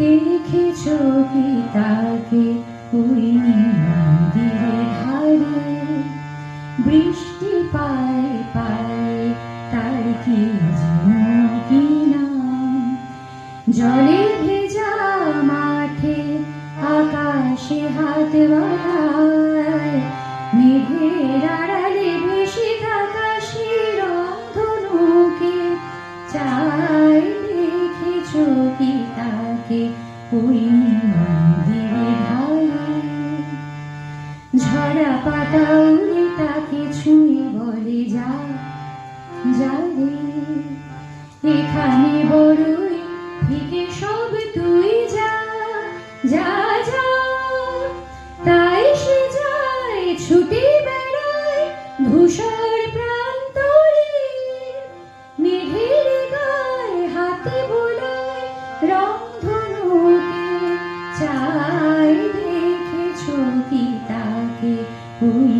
দেখেছো কি তাকে ওই মন্দিরের ধারে? বৃষ্টি পায় পায় তার কি কি নাম? জলে ভেজা মাঠে আকাশে হাত বাড়ায়, মেঘের আড়ালে ভেসে থাকা শিরন্ধনুকে চায়। দেখেছো কি তাকে ওই মন্দিরের ধারে? ঝরা পাতা উড়ে তাকে ছুঁয়ে বলে যা যা রে, এখানে বড়ই ফিকে সব, তুই যা যা যা। তাই সে যায় ছুটে বেড়ায় ধূসর প্রান্তরে, মেঘের গায়ে হাতে বোলায় রংধনুকে চায়। দেখেছো কি তাকে ওই